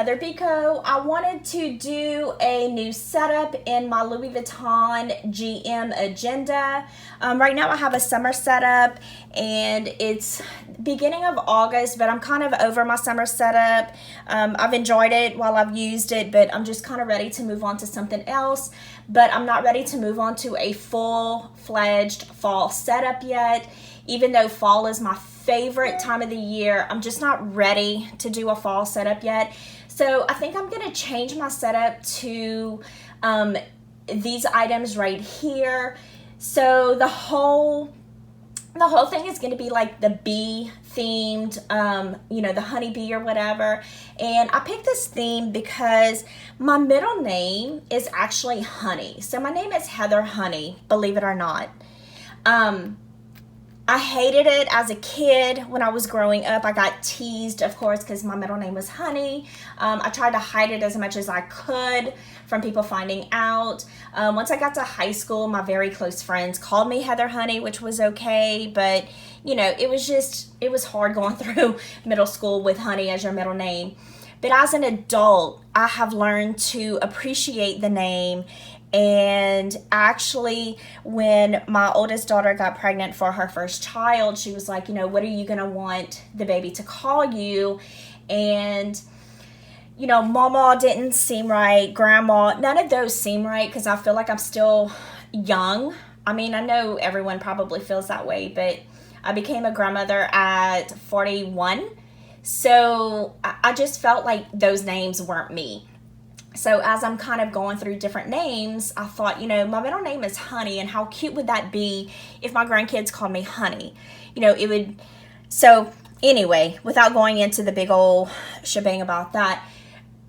HeatherBCo. I wanted to do a new setup in my Louis Vuitton GM agenda. Right now I have a summer setup and it's beginning of August, but I'm kind of over my summer setup. I've enjoyed it while I've used it, but I'm just kind of ready to move on to something else. But I'm not ready to move on to a full-fledged fall setup yet. Even though fall is my favorite time of the year, I'm just not ready to do a fall setup yet. So I think I'm going to change my setup to these items right here. So the whole thing is going to be like the bee themed, the honeybee or whatever. And I picked this theme because my middle name is actually Honey. So my name is Heather Honey, believe it or not. I hated it as a kid when I was growing up. I got teased, of course, because my middle name was Honey. I tried to hide it as much as I could from people finding out. Once I got to high school, my very close friends called me Heather Honey, which was okay. But, it was hard going through middle school with Honey as your middle name. But as an adult, I have learned to appreciate the name. And actually, when my oldest daughter got pregnant for her first child, she was like, what are you going to want the baby to call you? And, Mama didn't seem right, Grandma, none of those seem right because I feel like I'm still young. I mean, I know everyone probably feels that way, but I became a grandmother at 41. So I just felt like those names weren't me. So as I'm kind of going through different names, I thought, my middle name is Honey, and how cute would that be if my grandkids called me Honey? It would. So anyway, without going into the big old shebang about that,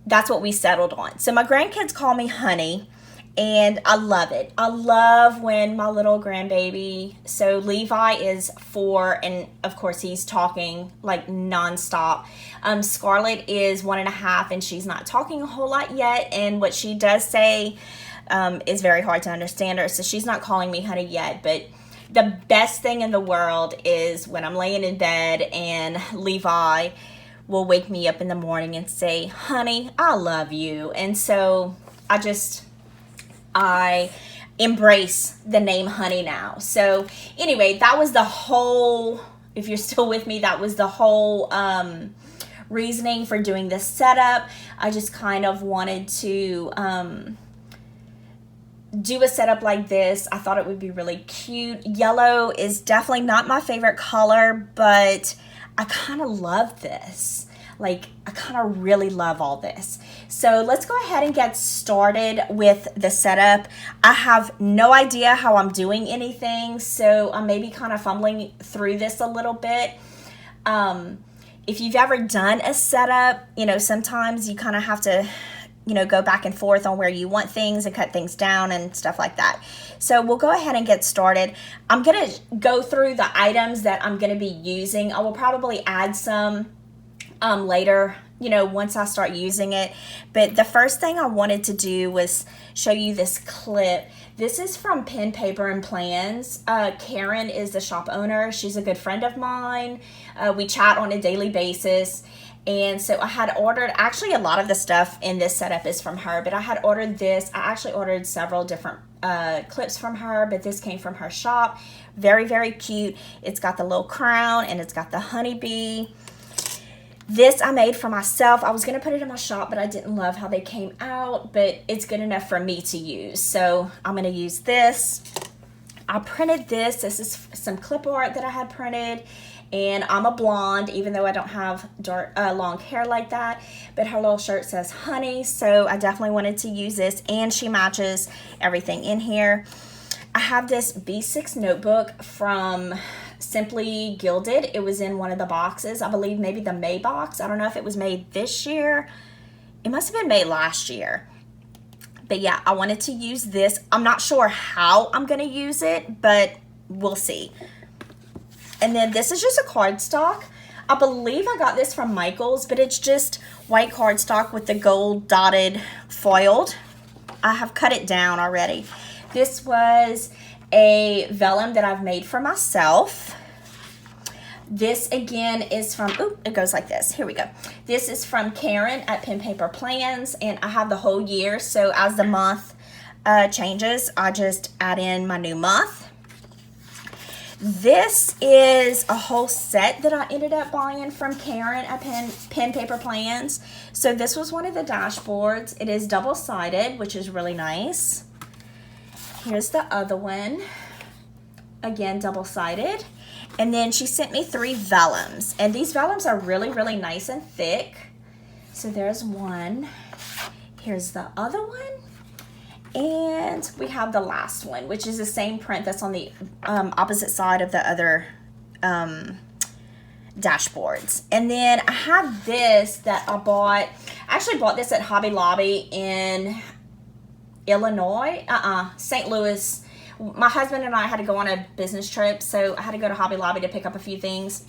that's what we settled on. So my grandkids call me Honey, and I love it. I love when my little grandbaby, so Levi is 4, and of course he's talking like nonstop. Scarlett is 1.5, and she's not talking a whole lot yet, and what she does say is very hard to understand her, so she's not calling me Honey yet. But the best thing in the world is when I'm laying in bed and Levi will wake me up in the morning and say, Honey, I love you. And so I embrace the name Honey now. So anyway, that was the whole, if you're still with me, that was the whole reasoning for doing this setup. I just kind of wanted to do a setup like this. I thought it would be really cute. Yellow is definitely not my favorite color, but I kind of love this. Like, I kind of really love all this. So let's go ahead and get started with the setup. I have no idea how I'm doing anything, so I'm maybe kind of fumbling through this a little bit. If you've ever done a setup, sometimes you kind of have to, go back and forth on where you want things and cut things down and stuff like that. So we'll go ahead and get started. I'm going to go through the items that I'm going to be using. I will probably add some later, once I start using it. But the first thing I wanted to do was show you this clip. This is from Pen, Paper, and Plans. Karen is the shop owner. She's a good friend of mine. We chat on a daily basis. And so I had ordered, actually a lot of the stuff in this setup is from her, but I had ordered this. I actually ordered several different clips from her, but this came from her shop. Very, very cute. It's got the little crown and it's got the honeybee. This I made for myself. I was going to put it in my shop, but I didn't love how they came out, but it's good enough for me to use. So I'm going to use this. I printed this. This is some clip art that I had printed, and I'm a blonde, even though I don't have long hair like that, but her little shirt says Honey, so I definitely wanted to use this, and she matches everything in here. I have this B6 notebook from Simply Gilded. It was in one of the boxes. I believe maybe the May box. I don't know if it was made this year. It must have been made last year. But yeah, I wanted to use this. I'm not sure how I'm going to use it, but we'll see. And then this is just a cardstock. I believe I got this from Michael's, but it's just white cardstock with the gold dotted foiled. I have cut it down already. This was a vellum that I've made for myself. This again is from, ooh, it goes like this. Here we go. This is from Karen at Pen Paper Plans, and I have the whole year. So as the month changes, I just add in my new month. This is a whole set that I ended up buying from Karen at Pen Paper Plans. So this was one of the dashboards. It is double-sided, which is really nice. Here's the other one. Again, double-sided. And then she sent me 3 vellums. And these vellums are really, really nice and thick. So there's one. Here's the other one. And we have the last one, which is the same print that's on the opposite side of the other dashboards. And then I have this that I bought. I actually bought this at Hobby Lobby in Illinois, St. Louis. My husband and I had to go on a business trip, so I had to go to Hobby Lobby to pick up a few things.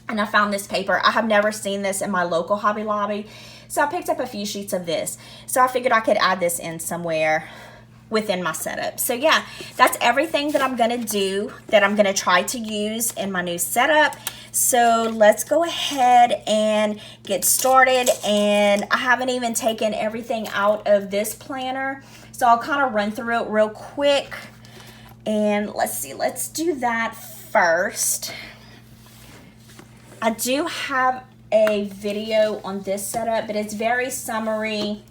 And I found this paper. I have never seen this in my local Hobby Lobby, so I picked up a few sheets of this. So I figured I could add this in somewhere within my setup. So yeah, that's everything that I'm gonna do, that I'm gonna try to use in my new setup. So let's go ahead and get started. And I haven't even taken everything out of this planner, so I'll kind of run through it real quick. And let's see, let's do that first. I do have a video on this setup, but it's very summary.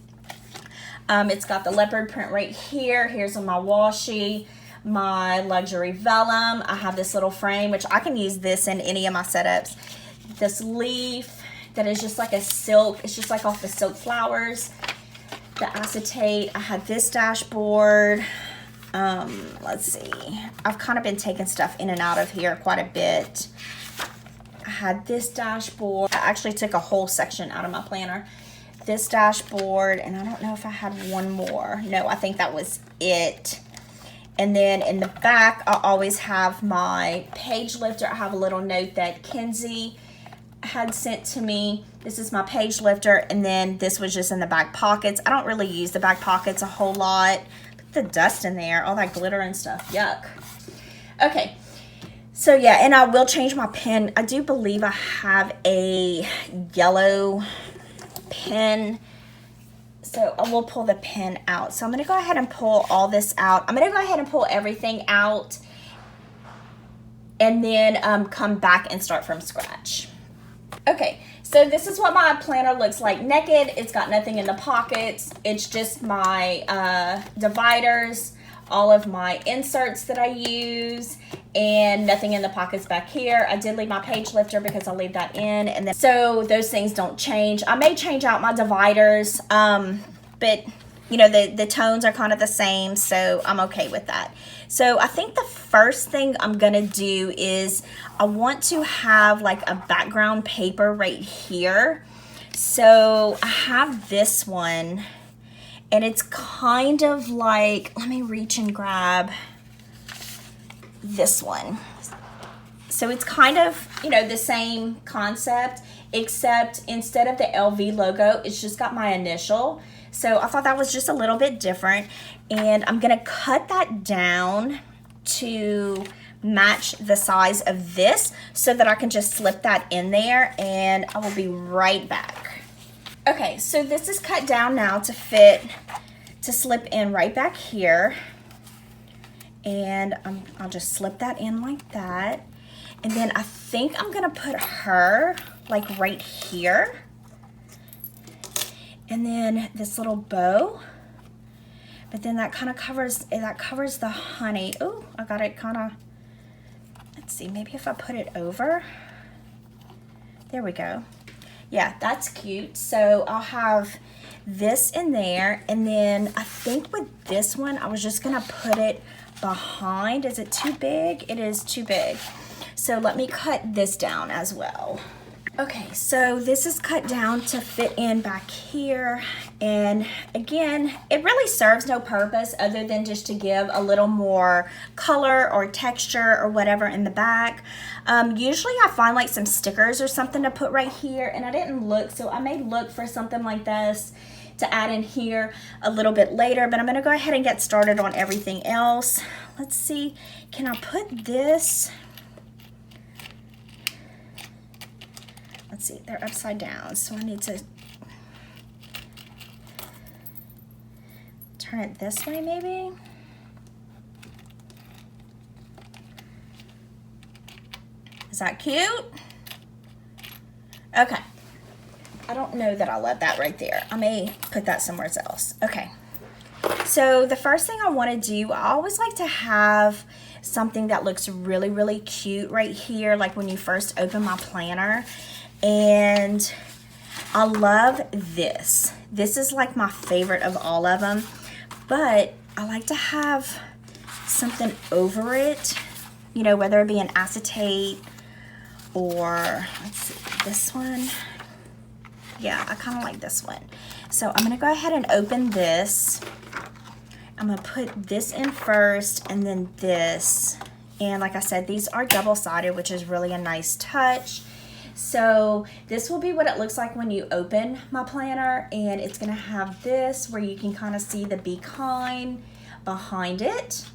It's got the leopard print right here. Here's on my washi, my luxury vellum. I have this little frame, which I can use this in any of my setups. This leaf that is just like a silk. It's just like off the silk flowers. The acetate. I have this dashboard. Let's see. I've kind of been taking stuff in and out of here quite a bit. I had this dashboard. I actually took a whole section out of my planner. This dashboard, and I don't know if I had one more. No, I think that was it. And then in the back, I always have my page lifter. I have a little note that Kenzie had sent to me. This is my page lifter, and then this was just in the back pockets. I don't really use the back pockets a whole lot. Look at the dust in there, all that glitter and stuff. Yuck. Okay. So yeah, and I will change my pen. I do believe I have a yellow pen, so I will pull the pen out. So I'm going to go ahead and pull all this out. I'm going to go ahead and pull everything out, and then come back and start from scratch. Okay, so this is what my planner looks like naked. It's got nothing in the pockets. It's just my dividers, all of my inserts that I use, and nothing in the pockets back here. I did leave my page lifter because I'll leave that in, and then so those things don't change. I may change out my dividers, but you know, the tones are kind of the same, so I'm okay with that. So I think the first thing I'm gonna do is I want to have like a background paper right here. So I have this one, and it's kind of like, let me reach and grab this one. So it's kind of, you know, the same concept, except instead of the LV logo, it's just got my initial. So I thought that was just a little bit different, and I'm gonna cut that down to match the size of this so that I can just slip that in there, and I will be right back. Okay, so this is cut down now to fit, to slip in right back here, and I'll just slip that in like that. And then I think I'm gonna put her like right here, and then this little bow, but then that kind of covers the honey. Oh, I got it kind of, let's see, maybe if I put it over, there we go. Yeah, that's cute. So I'll have this in there, and then I think with this one, I was just gonna put it behind. Is it too big? It is too big. So let me cut this down as well. Okay, so this is cut down to fit in back here, and again, it really serves no purpose other than just to give a little more color or texture or whatever in the back. Usually I find like some stickers or something to put right here, and I didn't look, so I may look for something like this to add in here a little bit later, but I'm gonna go ahead and get started on everything else. Let's see, can I put this? let's see, they're upside down, so I need to turn it this way maybe. Is that cute? Okay. I don't know that I love that right there. I may put that somewhere else. Okay. So the first thing I want to do, I always like to have something that looks really, really cute right here, like when you first open my planner. And I love this. This is like my favorite of all of them, but I like to have something over it, you know, whether it be an acetate or, let's see, this one. Yeah, I kind of like this one. So I'm gonna go ahead and open this. I'm gonna put this in first and then this. And like I said, these are double-sided, which is really a nice touch. So this will be what it looks like when you open my planner, and it's gonna have this where you can kind of see the Be Kind behind it.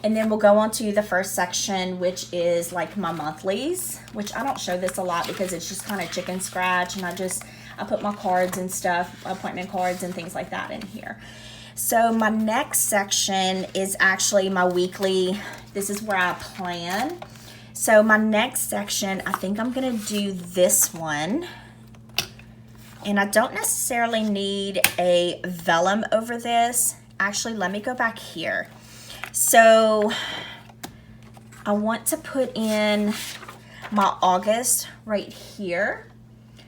And then we'll go on to the first section, which is like my monthlies, which I don't show this a lot because it's just kind of chicken scratch, and I put my cards and stuff, appointment cards and things like that in here. So my next section is actually my weekly. This is where I plan. So my next section, I think I'm gonna do this one. And I don't necessarily need a vellum over this. Actually, let me go back here. So I want to put in my August right here,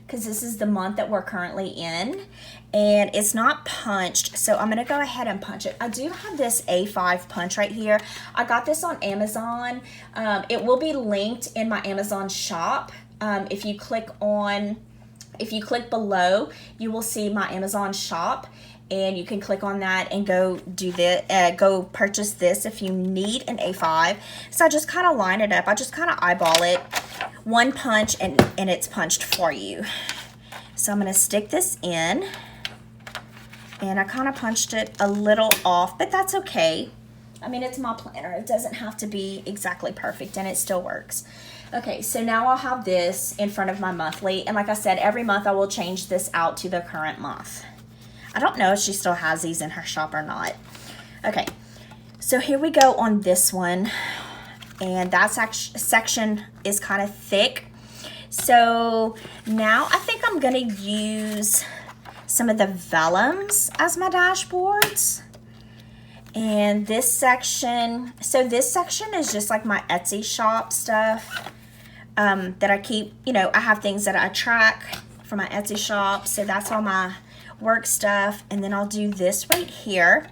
because this is the month that we're currently in, and it's not punched, so I'm gonna go ahead and punch it. I do have this A5 punch right here. I got this on Amazon. It will be linked in my Amazon shop. If you click below, you will see my Amazon shop, and you can click on that and go do the go purchase this if you need an A5. So I just kind of line it up. I just kind of eyeball it, one punch, and it's punched for you. So I'm gonna stick this in, and I kind of punched it a little off, but that's okay. I mean, it's my planner. It doesn't have to be exactly perfect, and it still works. Okay, so now I'll have this in front of my monthly, and like I said, every month I will change this out to the current month. I don't know if she still has these in her shop or not. Okay, so here we go on this one, and that section is kind of thick. So now I think I'm gonna use some of the vellums as my dashboards. And this section, so this section is just like my Etsy shop stuff that I keep, you know, I have things that I track for my Etsy shop, so that's all my work stuff. And then I'll do this right here.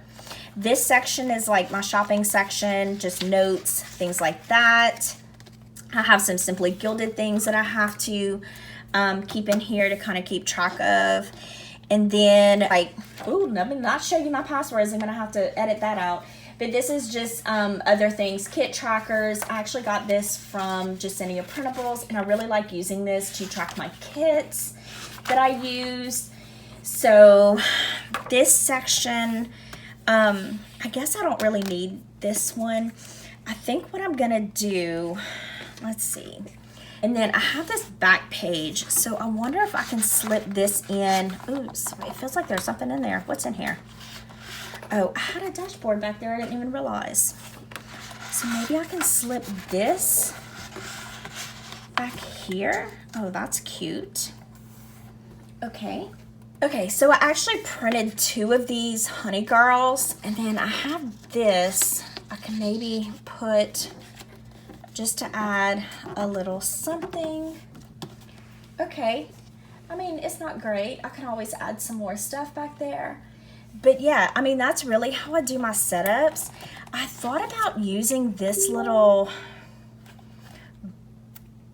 This section is like my shopping section, just notes, things like that. I have some Simply Gilded things that I have to keep in here to kind of keep track of. And then, like, ooh, let me not show you my passwords. I'm gonna have to edit that out. But this is just other things, kit trackers. I actually got this from Jasenia Printables, and I really like using this to track my kits that I use. So this section, I guess I don't really need this one. I think what I'm gonna do, let's see. And then I have this back page, so I wonder if I can slip this in. Ooh, sorry, it feels like there's something in there. What's in here? Oh, I had a dashboard back there, I didn't even realize. So maybe I can slip this back here. Oh, that's cute. Okay. Okay, so I actually printed 2 of these Honey Girls, and then I have this I can maybe put just to add a little something. Okay, I mean, it's not great. I can always add some more stuff back there. But yeah, I mean, that's really how I do my setups. I thought about using this little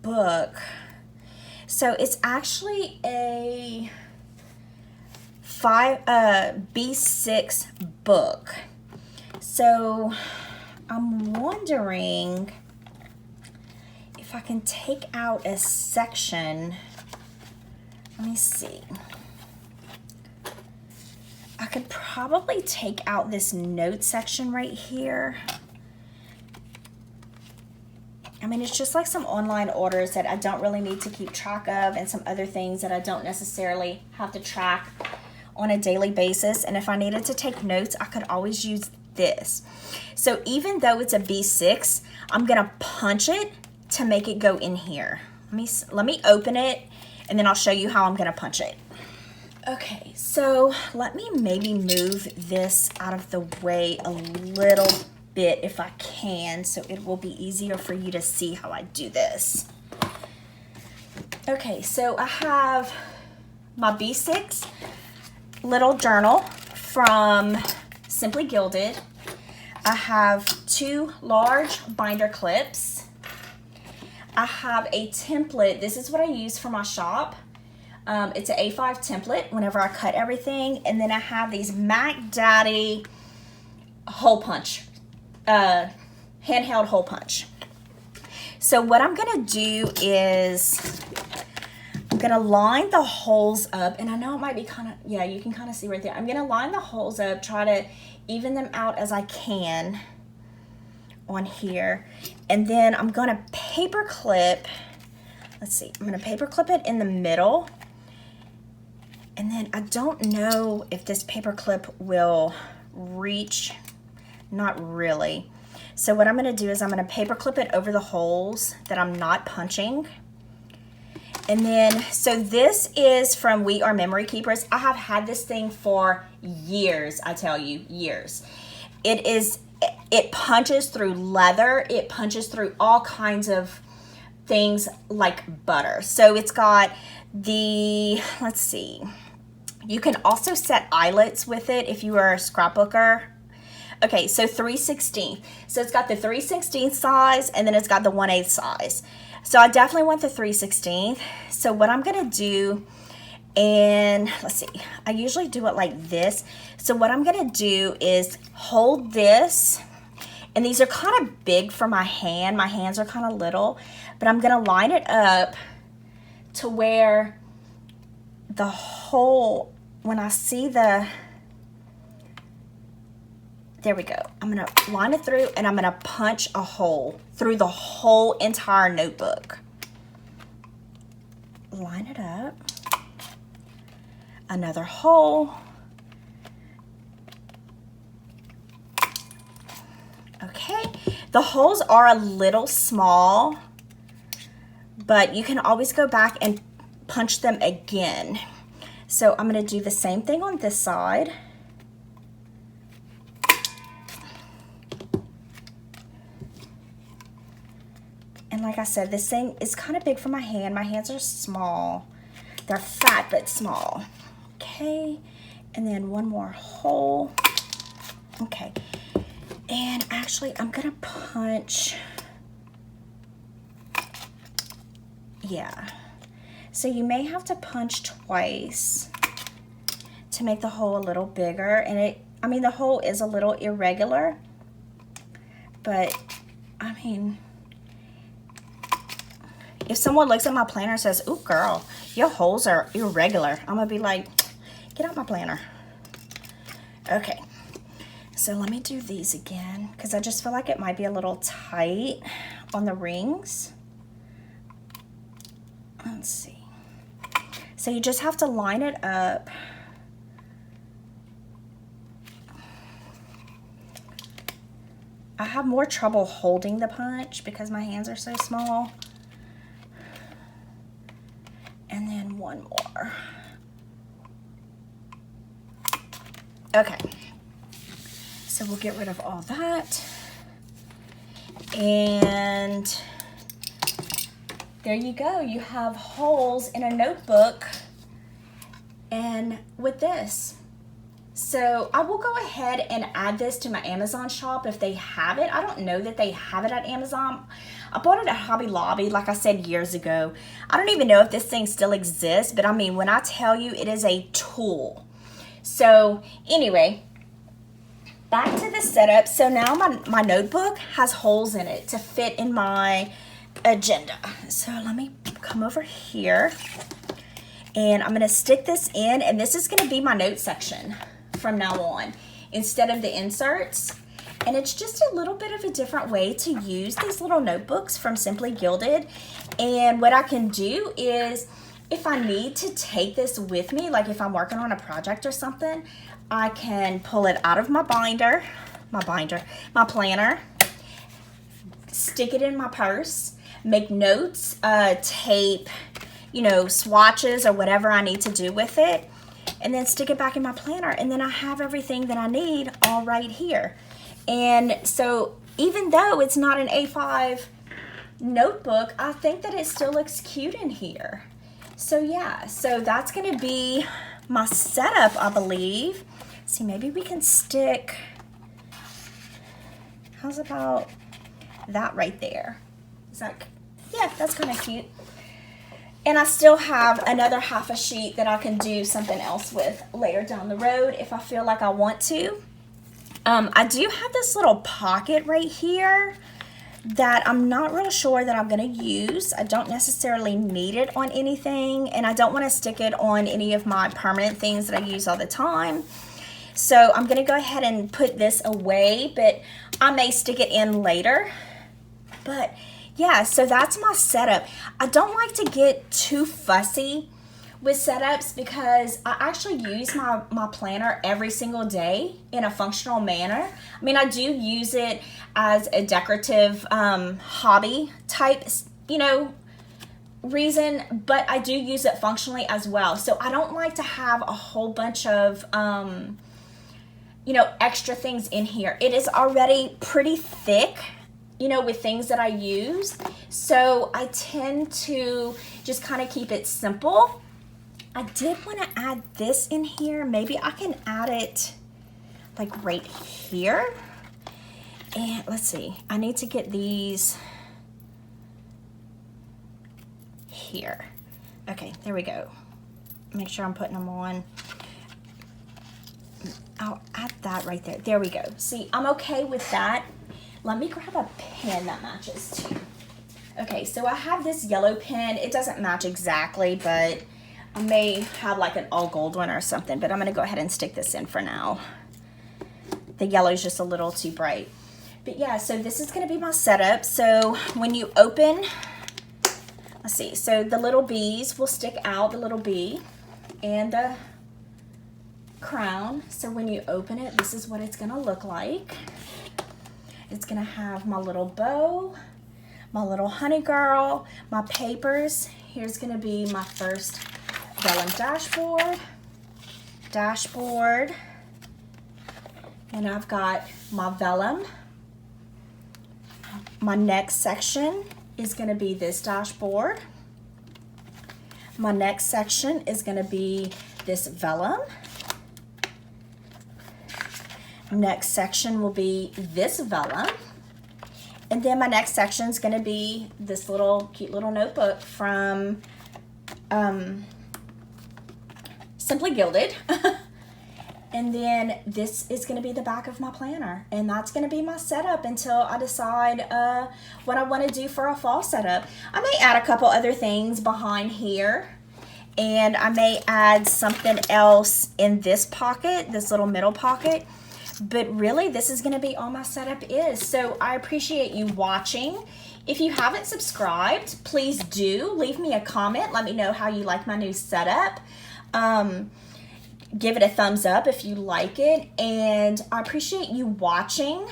book. So it's actually a B6 book. So I'm wondering if I can take out a section. Let me see. I could probably take out this note section right here. I mean, it's just like some online orders that I don't really need to keep track of, and some other things that I don't necessarily have to track on a daily basis. And if I needed to take notes, I could always use this. So even though it's a B6, I'm gonna punch it to make it go in here. Let me open it, and then I'll show you how I'm gonna punch it. Okay, so let me maybe move this out of the way a little bit if I can, so it will be easier for you to see how I do this. Okay, so I have my B6 little journal from Simply Gilded. I have 2 large binder clips. I have a template. This is what I use for my shop. It's an A5 template whenever I cut everything. And then I have these Mac Daddy hole punch, handheld hole punch. So what I'm gonna do is I'm gonna line the holes up, and I know it might be kind of, yeah, you can kind of see right there. I'm gonna line the holes up, try to even them out as I can on here. And then I'm gonna paper clip, let's see, I'm gonna paper clip it in the middle. And then I don't know if this paper clip will reach, not really. So what I'm gonna do is I'm gonna paper clip it over the holes that I'm not punching. And then, so this is from We Are Memory Keepers. I have had this thing for years, I tell you, years. It punches through leather, it punches through all kinds of things like butter. So it's got the, let's see, you can also set eyelets with it if you are a scrapbooker. Okay, so 3/16. So it's got the 3/16 size, and then it's got the 1/8 size. So I definitely want the 3/16. So what I'm gonna do, and let's see, I usually do it like this. So what I'm gonna do is hold this, and these are kind of big for my hand. My hands are kind of little, but I'm gonna line it up to where the hole, when I see the, there we go. I'm gonna line it through, and I'm gonna punch a hole through the whole entire notebook. Line it up. Another hole. Okay, the holes are a little small, but you can always go back and punch them again. So I'm gonna do the same thing on this side. And like I said, this thing is kind of big for my hand. My hands are small. They're fat, but small. Okay, and then one more hole. Okay, and actually I'm gonna punch, yeah. So you may have to punch twice to make the hole a little bigger. And I mean, the hole is a little irregular, but I mean, if someone looks at my planner and says, "Ooh, girl, your holes are irregular," I'm gonna be like, get out my planner. Okay, so let me do these again, because I just feel like it might be a little tight on the rings. Let's see. So you just have to line it up. I have more trouble holding the punch because my hands are so small. And then one more. Okay, so we'll get rid of all that. And there you go. You have holes in a notebook and with this. So I will go ahead and add this to my Amazon shop if they have it. I don't know that they have it at Amazon. I bought it at Hobby Lobby, like I said, years ago. I don't even know if this thing still exists, but I mean, when I tell you, it is a tool. So anyway, back to the setup. So now my notebook has holes in it to fit in my agenda. So let me come over here, and I'm gonna stick this in, and this is gonna be my note section from now on. Instead of the inserts, And it's just a little bit of a different way to use these little notebooks from Simply Gilded. And what I can do is, if I need to take this with me, like if I'm working on a project or something, I can pull it out of my planner, stick it in my purse, make notes, tape, you know, swatches or whatever I need to do with it, and then stick it back in my planner, and then I have everything that I need all right here. And so even though it's not an A5 notebook, I think that it still looks cute in here. So yeah, so that's gonna be my setup, I believe. See, maybe we can stick, how's about that right there? Is that, yeah, that's kind of cute. And I still have another half a sheet that I can do something else with later down the road if I feel like I want to. I do have this little pocket right here that I'm not real sure that I'm gonna use. I don't necessarily need it on anything, and I don't wanna stick it on any of my permanent things that I use all the time. So I'm gonna go ahead and put this away, but I may stick it in later. But yeah, so that's my setup. I don't like to get too fussy with setups because I actually use my planner every single day in a functional manner. I mean, I do use it as a decorative hobby type, you know, reason, but I do use it functionally as well. So I don't like to have a whole bunch of, you know, extra things in here. It is already pretty thick, you know, with things that I use. So I tend to just kind of keep it simple. I did want to add this in here. Maybe I can add it like right here. And let's see, I need to get these here. Okay, there we go. Make sure I'm putting them on. I'll add that right there. There we go. See, I'm okay with that. Let me grab a pen that matches too. Okay, so I have this yellow pen. It doesn't match exactly, but I may have like an all gold one or something, but I'm gonna go ahead and stick this in for now. The yellow is just a little too bright. But yeah, so this is gonna be my setup. So when you open, let's see, so the little bees will stick out, the little bee and the crown. So when you open it, this is what it's gonna look like. It's gonna have my little bow, my little honey girl, my papers. Here's gonna be my first vellum dashboard, and I've got my vellum. My next section is gonna be this dashboard. My next section is gonna be this vellum. Next section will be this vellum. And then my next section is gonna be this little cute little notebook from Simply Gilded. And then this is gonna be the back of my planner. And that's gonna be my setup until I decide what I wanna do for a fall setup. I may add a couple other things behind here. And I may add something else in this pocket, this little middle pocket. But really, this is gonna be all my setup is. So I appreciate you watching. If you haven't subscribed, please do leave me a comment. Let me know how you like my new setup. Give it a thumbs up if you like it. And I appreciate you watching.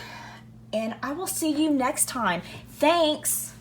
And I will see you next time. Thanks.